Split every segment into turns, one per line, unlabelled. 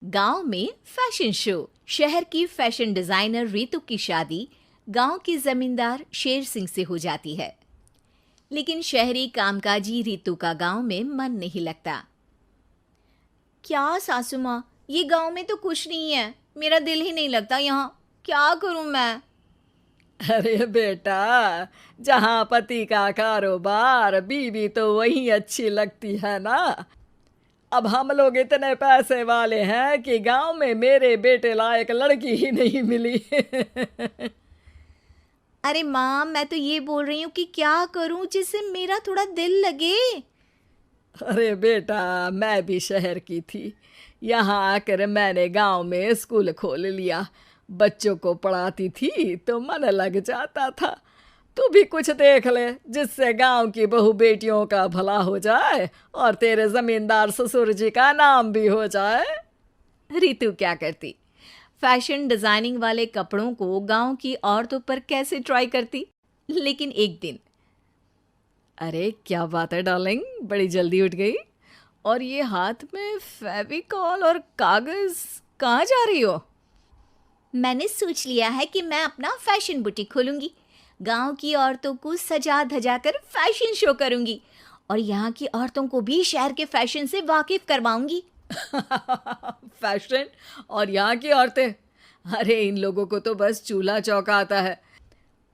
गांव में fashion show. शहर की फैशन डिजाइनर रितु की शादी गांव के जमींदार शेर सिंह से हो जाती है। लेकिन शहरी कामकाजी रितु का गांव में मन नहीं लगता। क्या सासू माँ, ये गांव में तो कुछ नहीं है, मेरा दिल ही नहीं लगता यहाँ, क्या करूं मैं।
अरे बेटा, जहाँ पति का कारोबार बीवी तो वही अच्छी लगती है ना। अब हम लोग इतने पैसे वाले हैं कि गांव में मेरे बेटे लायक लड़की ही नहीं मिली।
अरे माँ, मैं तो ये बोल रही हूँ कि क्या करूं जिससे मेरा थोड़ा दिल लगे।
अरे बेटा, मैं भी शहर की थी। यहाँ आकर मैंने गांव में स्कूल खोल लिया। बच्चों को पढ़ाती थी तो मन लग जाता था। तू भी कुछ देख ले जिससे गांव की बहू बेटियों का भला हो जाए और तेरे जमींदार ससुर जी का नाम भी हो जाए।
रितु क्या करती, फैशन डिजाइनिंग वाले कपड़ों को गांव की औरतों पर कैसे ट्राई करती। लेकिन एक दिन,
अरे क्या बात है डार्लिंग, बड़ी जल्दी उठ गई। और ये हाथ में फेविकॉल और कागज, कहाँ जा रही हो?
मैंने सोच लिया है कि मैं अपना फैशन बुटीक खोलूंगी। गांव की औरतों को सजा धजा कर फैशन शो करूंगी और यहाँ की औरतों को भी शहर के फैशन से वाकिफ करवाऊंगी।
फैशन और यहाँ की औरतें, अरे इन लोगों को तो बस चूल्हा चौका आता है।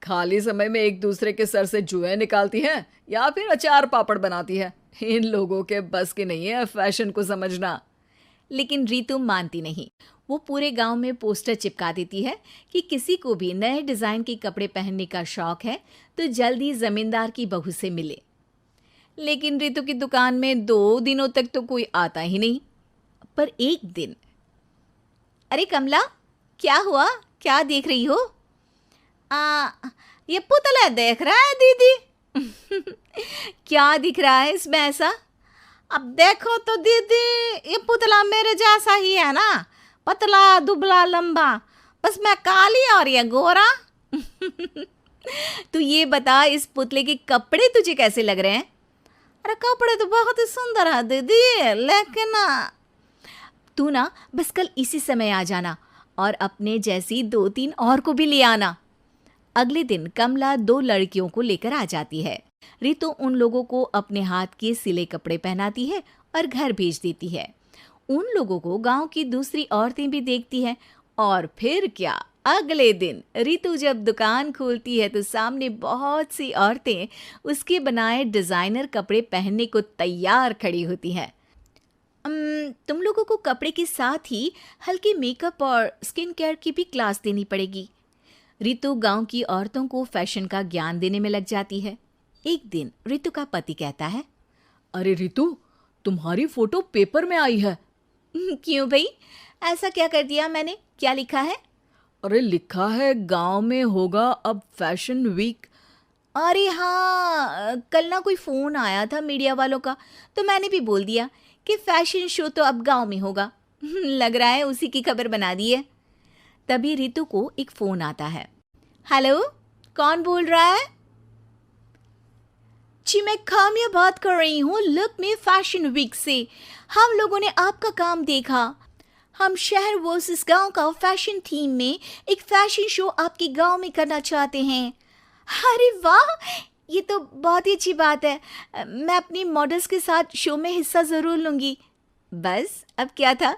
खाली समय में एक दूसरे के सर से जुएं निकालती हैं या फिर अचार पापड़ बनाती है। इन लोगों के बस की नहीं है फैशन को समझना।
लेकिन रितु मानती नहीं। वो पूरे गांव में पोस्टर चिपका देती है कि किसी को भी नए डिजाइन के कपड़े पहनने का शौक है तो जल्दी जमींदार की बहू से मिले। लेकिन रितु की दुकान में 2 दिनों तक तो कोई आता ही नहीं। पर एक दिन, अरे कमला, क्या हुआ, क्या देख रही हो? ये पुतला देख रहा है दीदी। क्या दिख रहा है इसमें ऐसा? अब देखो तो दीदी, ये पुतला मेरे जैसा ही है ना, पतला दुबला लंबा, बस मैं काली और ये गोरा। तू ये बता, इस पुतले के कपड़े तुझे कैसे लग रहे हैं? अरे कपड़े तो बहुत ही सुंदर है दीदी, लेकिन तू ना बस कल इसी समय आ जाना और अपने जैसी 2-3 और को भी ले आना। अगले दिन कमला 2 लड़कियों को लेकर आ जाती है। रितु उन लोगों को अपने हाथ के सिले कपड़े पहनाती है और घर भेज देती है। उन लोगों को गांव की दूसरी औरतें भी देखती हैं। और फिर क्या, अगले दिन रितु जब दुकान खोलती है तो सामने बहुत सी औरतें उसके बनाए डिजाइनर कपड़े पहनने को तैयार खड़ी होती हैं। तुम लोगों को कपड़े के साथ ही हल्के मेकअप और स्किन केयर की भी क्लास देनी पड़ेगी। रितु गांव की औरतों को फैशन का ज्ञान देने में लग जाती है। एक दिन रितु का पति कहता है,
अरे रितु, तुम्हारी फोटो पेपर में आई है।
क्यों भाई, ऐसा क्या कर दिया मैंने, क्या लिखा है?
अरे लिखा है गांव में होगा अब फैशन वीक।
अरे हाँ, कल ना कोई फ़ोन आया था मीडिया वालों का, तो मैंने भी बोल दिया कि फैशन शो तो अब गांव में होगा। लग रहा है उसी की खबर बना दी है। तभी रितु को एक फ़ोन आता है। हेलो, कौन बोल रहा है? जी मैं काम्या बात कर रही हूँ, लुक में फैशन वीक से। हम लोगों ने आपका काम देखा। हम शहर वर्सेस गांव का फैशन थीम में एक फैशन शो आपके गांव में करना चाहते हैं। अरे वाह, ये तो बहुत ही अच्छी बात है। मैं अपनी मॉडल्स के साथ शो में हिस्सा ज़रूर लूँगी। बस अब क्या था,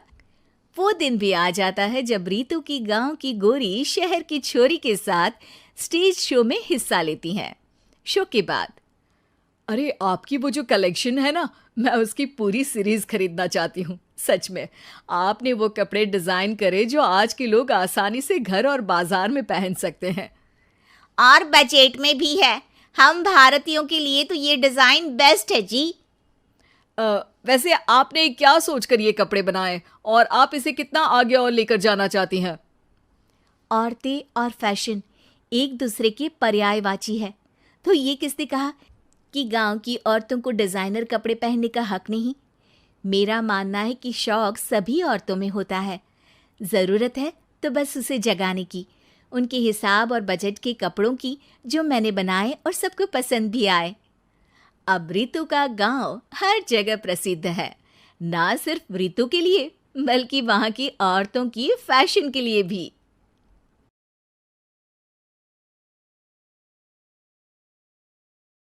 वो दिन भी आ जाता है जब रितु की गांव की गोरी शहर की छोरी के साथ स्टेज शो में हिस्सा लेती हैं। शो के बाद,
अरे आपकी वो जो कलेक्शन है ना, मैं उसकी पूरी सीरीज खरीदना चाहती हूँ। सच में आपने वो कपड़े डिजाइन करे जो आज के लोग आसानी से घर और बाजार में पहन सकते हैं।
और बजट में भी है। हम भारतीयों के लिए तो ये डिज़ाइन बेस्ट है जी।
वैसे आपने क्या सोचकर ये कपड़े बनाए और आप इसे कितना आगे और लेकर जाना चाहती हैं?
औरतें और फैशन एक दूसरे के पर्यायवाची है। तो ये किसने कहा कि गांव की औरतों को डिज़ाइनर कपड़े पहनने का हक नहीं? मेरा मानना है कि शौक सभी औरतों में होता है। ज़रूरत है तो बस उसे जगाने की, उनके हिसाब और बजट के कपड़ों की, जो मैंने बनाए और सबको पसंद भी आए। अब रितु का गांव हर जगह प्रसिद्ध है, ना सिर्फ रितु के लिए बल्कि वहाँ की औरतों की फैशन के लिए भी।